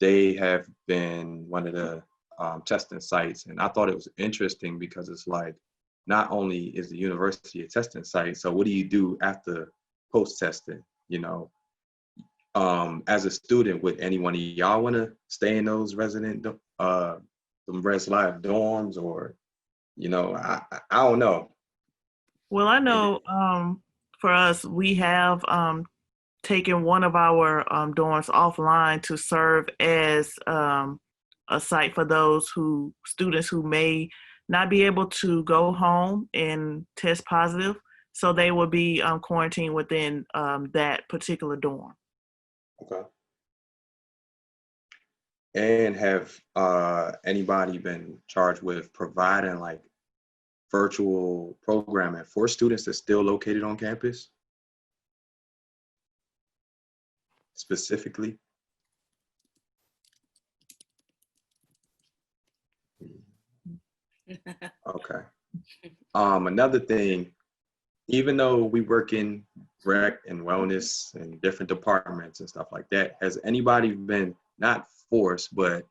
they have been one of the testing sites. And I thought it was interesting because it's like, not only is the university a testing site, so what do you do after post-testing, you know? As a student, would any one of y'all want to stay in those resident, res live dorms, or, you know, I don't know. Well, I know for us, we have taken one of our dorms offline to serve as a site for those students who may not be able to go home and test positive. So they will be quarantined within that particular dorm. Okay. And have anybody been charged with providing like virtual programming for students that's still located on campus? Specifically? Okay. Another thing, even though we work in rec and wellness and different departments and stuff like that, has anybody been, not forced, but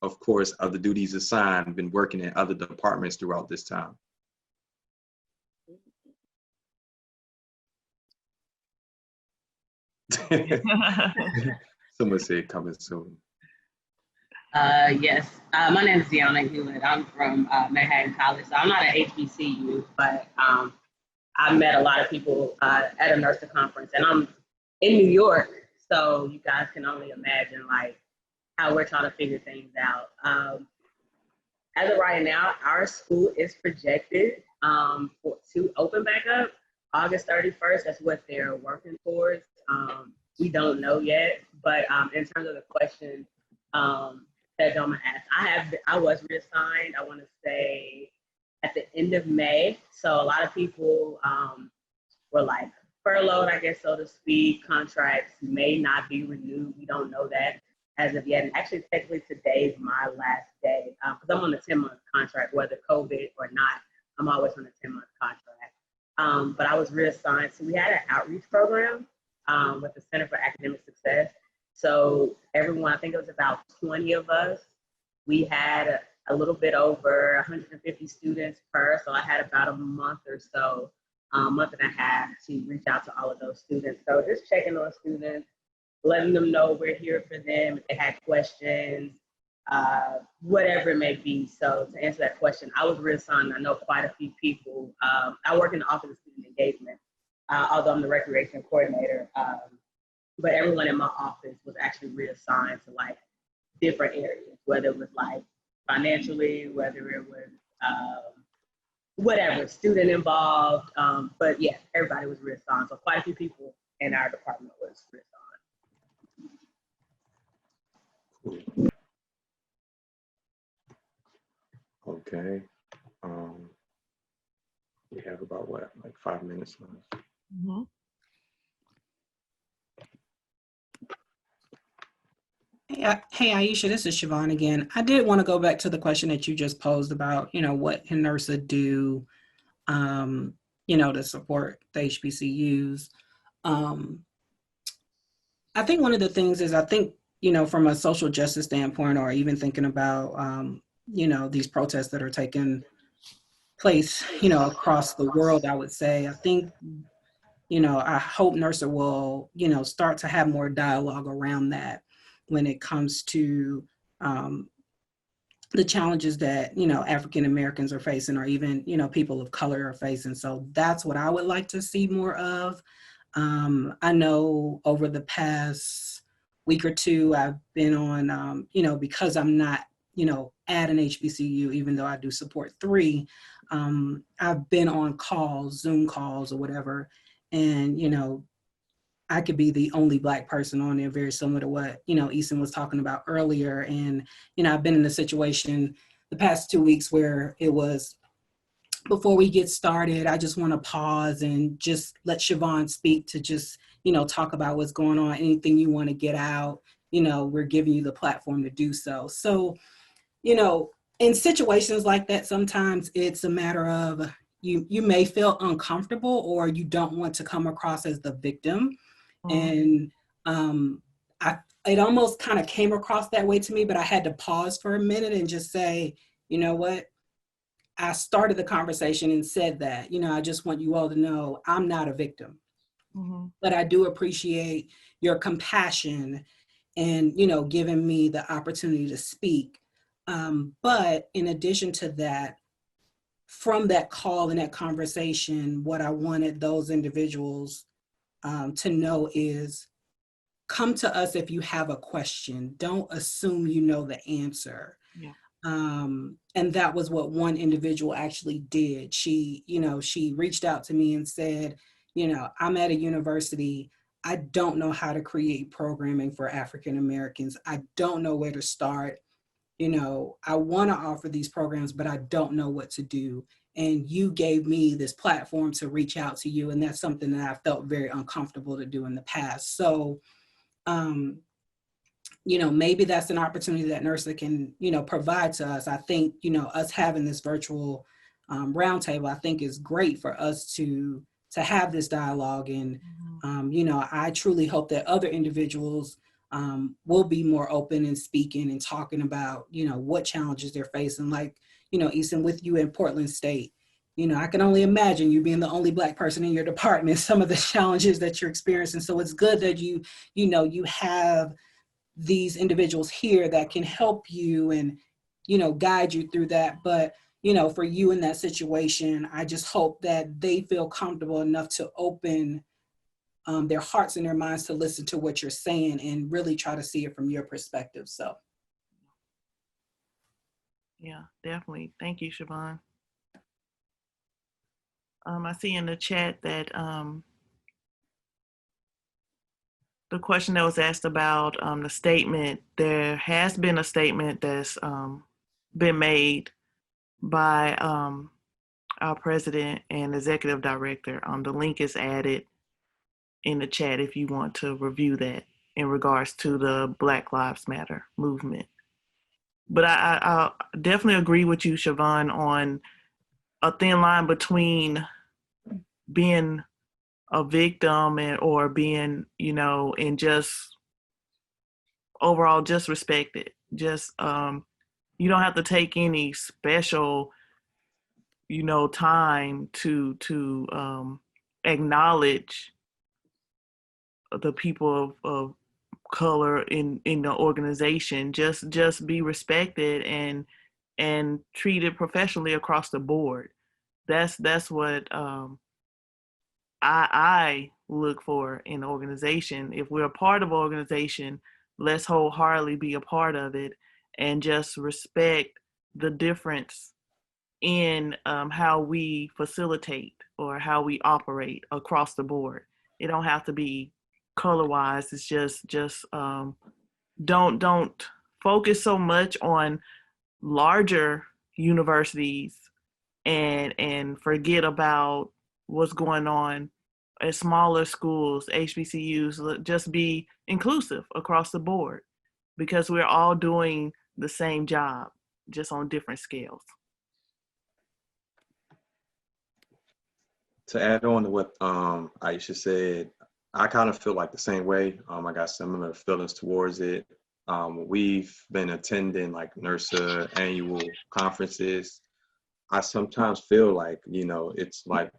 of course other duties assigned, been working in other departments throughout this time? Someone said coming soon. Yes, my name is Deanna Hewlett. I'm from Manhattan College. So I'm not an HBCU, but I met a lot of people at a NIRSA conference, and I'm in New York, so you guys can only imagine like how we're trying to figure things out. As of right now, our school is projected to open back up August 31st. That's what they're working towards. We don't know yet, but in terms of the question that Jomah asked, I was reassigned, I want to say at the end of May. So a lot of people were like furloughed, I guess, so to speak. Contracts may not be renewed. We don't know that as of yet. And actually, technically, today's my last day because I'm on a 10-month contract, whether COVID or not. I'm always on a 10-month contract. But I was reassigned. So we had an outreach program with the Center for Academic Success. So everyone, I think it was about 20 of us. We had a little bit over 150 students per. So I had about a month or so, month and a half to reach out to all of those students. So just checking on students, letting them know we're here for them if they had questions, whatever it may be. So to answer that question, I was reassigned. I know quite a few people. I work in the Office of Student Engagement, although I'm the recreation coordinator. But everyone in my office was actually reassigned to like different areas, whether it was like financially, whether it was whatever, student involved. But yeah, everybody was reassigned. So quite a few people in our department was reassigned. Okay. We have about what, like 5 minutes left. Mm-hmm. Hey, Iisha, this is Chavonne again. I did want to go back to the question that you just posed about, what can NIRSA do, to support the HBCUs. I think one of the things is, from a social justice standpoint, or even thinking about, these protests that are taking place, across the world, I would say, I think I hope NIRSA will, start to have more dialogue around that when it comes to the challenges that, African Americans are facing, or even, people of color are facing. So that's what I would like to see more of. I know over the past week or two, I've been on, because I'm not, at an HBCU, even though I do support 3, I've been on calls, Zoom calls or whatever. And, I could be the only Black person on there, very similar to what, Easton was talking about earlier. And, I've been in a situation the past 2 weeks where it was, before we get started, I just want to pause and just let Chavonne speak to just, talk about what's going on, anything you want to get out, we're giving you the platform to do so. So, in situations like that, sometimes it's a matter of you may feel uncomfortable, or you don't want to come across as the victim. And it almost kind of came across that way to me, but I had to pause for a minute and just say, you know what? I started the conversation and said that, I just want you all to know I'm not a victim, but I do appreciate your compassion and, giving me the opportunity to speak. But in addition to that, from that call and that conversation, what I wanted those individuals to know is, come to us if you have a question. Don't assume you know the answer. Yeah. And that was what one individual actually did. She reached out to me and said, I'm at a university. I don't know how to create programming for African Americans. I don't know where to start. I want to offer these programs, but I don't know what to do. And you gave me this platform to reach out to you. And that's something that I felt very uncomfortable to do in the past. So, maybe that's an opportunity that NIRSA can, provide to us. I think, us having this virtual roundtable, I think is great for us to have this dialogue. And, I truly hope that other individuals will be more open and speaking and talking about, what challenges they're facing. Like, Easton, with you in Portland State, I can only imagine you being the only Black person in your department, some of the challenges that you're experiencing. So it's good that you have these individuals here that can help you and, guide you through that. But, for you in that situation, I just hope that they feel comfortable enough to open their hearts and their minds to listen to what you're saying and really try to see it from your perspective. So. Yeah, definitely. Thank you, Chavonne. I see in the chat that the question that was asked about the statement, there has been a statement that's been made by our president and executive director. The link is added in the chat if you want to review that in regards to the Black Lives Matter movement. But I definitely agree with you, Chavonne, on a thin line between being a victim or being, and just overall just respected. Just you don't have to take any special, time to acknowledge the people of color in the organization. Just be respected and treated professionally across the board. That's what I look for in an organization. If we're a part of an organization, let's wholeheartedly be a part of it and just respect the difference in how we facilitate or how we operate across the board. It don't have to be color-wise. It's just don't focus so much on larger universities and forget about what's going on at smaller schools, HBCUs. Just be inclusive across the board because we're all doing the same job, just on different scales. To add on to what Iisha said, I kind of feel like the same way. I got similar feelings towards it. We've been attending like NIRSA annual conferences. I sometimes feel like, it's like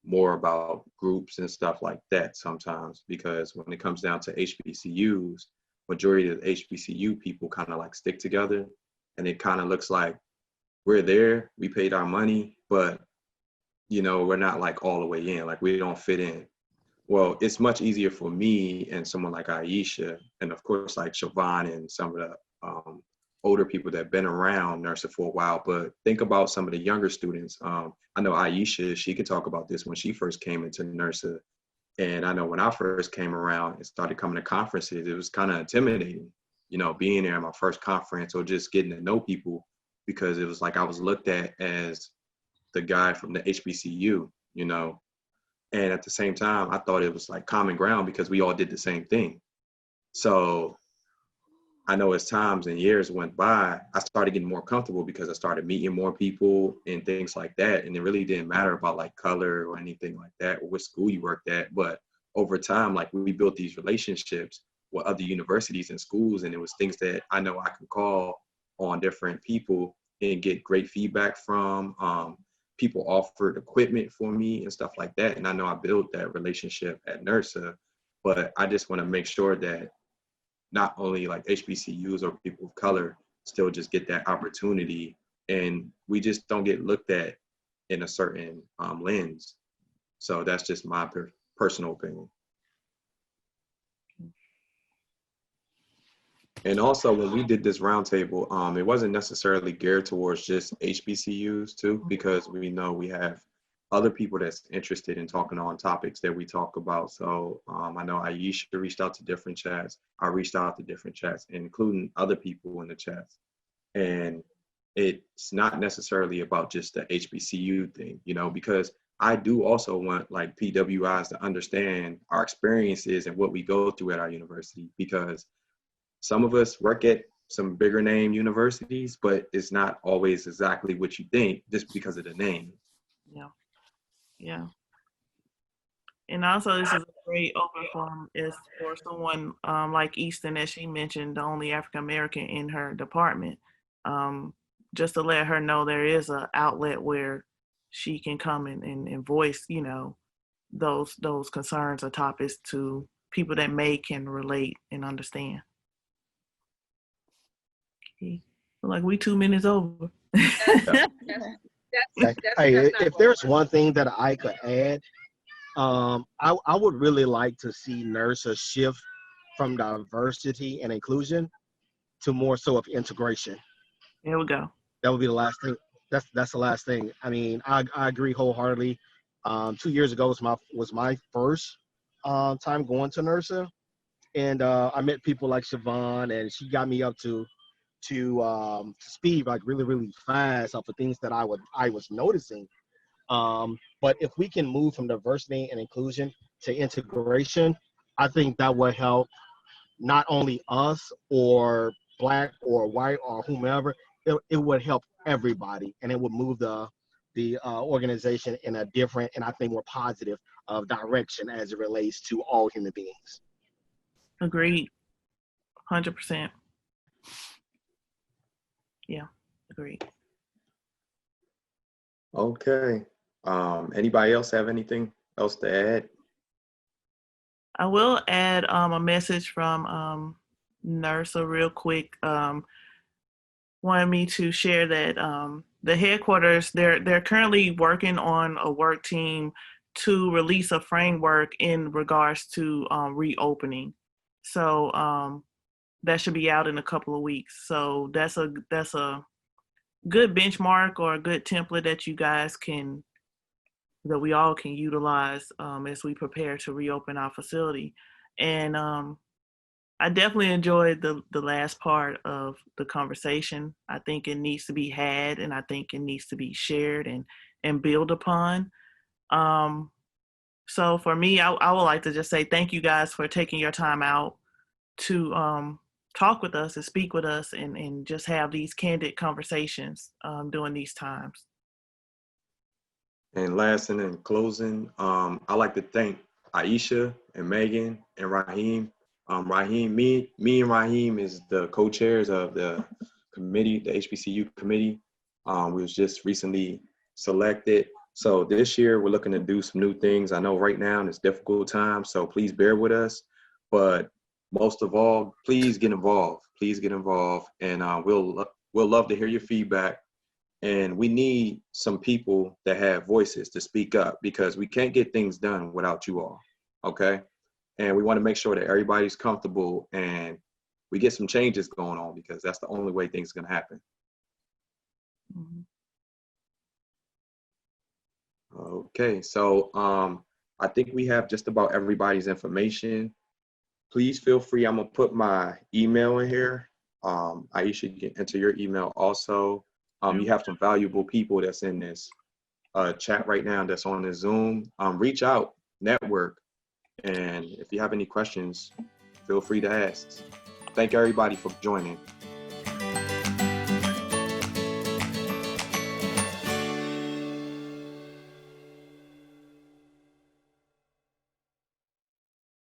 more about groups and stuff like that sometimes, because when it comes down to HBCUs, majority of the HBCU people kind of like stick together, and it kind of looks like we're there, we paid our money, but you know, we're not like all the way in, like we don't fit in. Well, it's much easier for me and someone like Iisha, and of course like Chavonne and some of the older people that have been around NIRSA for a while, but think about some of the younger students. I know Iisha, she could talk about this when she first came into NIRSA. And I know when I first came around and started coming to conferences, it was kind of intimidating, you know, being there at my first conference or just getting to know people, because it was like I was looked at as the guy from the HBCU, you know. And at the same time, I thought it was like common ground because we all did the same thing. So I know as times and years went by, I started getting more comfortable because I started meeting more people and things like that. And it really didn't matter about like color or anything like that or what school you worked at. But over time, like we built these relationships with other universities and schools, and it was things that I know I could call on different people and get great feedback from. People offered equipment for me and stuff like that. And I know I built that relationship at NIRSA, but I just want to make sure that not only like HBCUs or people of color still just get that opportunity, and we just don't get looked at in a certain lens. So that's just my personal opinion. And also when we did this roundtable, it wasn't necessarily geared towards just HBCUs too, because we know we have other people that's interested in talking on topics that we talk about. So I know Iisha reached out to different chats. I reached out to different chats, including other people in the chats. And it's not necessarily about just the HBCU thing, you know, because I do also want like PWIs to understand our experiences and what we go through at our university, because some of us work at some bigger name universities, but it's not always exactly what you think just because of the name. Yeah. Yeah. And also this is a great open forum is for someone like Easton, as she mentioned, the only African American in her department, just to let her know there is an outlet where she can come and voice, you know, those concerns or topics to people that can relate and understand. Okay. Like we 2 minutes over. Hey, if there's one thing that I could add, I would really like to see NIRSA shift from diversity and inclusion to more so of integration. There we go. That would be the last thing. That's the last thing. I mean, I agree wholeheartedly. 2 years ago was my first time going to NIRSA, and I met people like Chavonne, and she got me up to speed like really fast off of things that I was noticing. But if we can move from diversity and inclusion to integration, I think that would help not only us or Black or white or whomever. It would help everybody, and it would move the organization in a different and I think more positive direction as it relates to all human beings. Agreed. 100%. Yeah, agreed. Okay. Anybody else have anything else to add? I will add a message from NIRSA real quick. Wanted me to share that the headquarters, they're currently working on a work team to release a framework in regards to reopening. So that should be out in a couple of weeks. So that's a good benchmark or a good template that you guys that we all can utilize as we prepare to reopen our facility. And I definitely enjoyed the last part of the conversation. I think it needs to be had, and I think it needs to be shared and built upon. So for me, I would like to just say thank you guys for taking your time out to talk with us and speak with us and just have these candid conversations during these times. And last and in closing, I'd like to thank Iisha and Megan and Rahim. Rahim, me and Rahim is the co-chairs of the committee, the HBCU committee. We was just recently selected So this year we're looking to do some new things. I know right now it's difficult time, so please bear with us. But most of all, please get involved. Please get involved, and we'll love to hear your feedback. And we need some people that have voices to speak up, because we can't get things done without you all. Okay, and we want to make sure that everybody's comfortable and we get some changes going on, because that's the only way things are going to happen. Mhm. Okay, so I think we have just about everybody's information. Please feel free. I'm gonna put my email in here. Iisha, you can enter your email also. You have some valuable people that's in this chat right now, that's on this Zoom. Reach out, network, and if you have any questions, feel free to ask. Thank everybody for joining.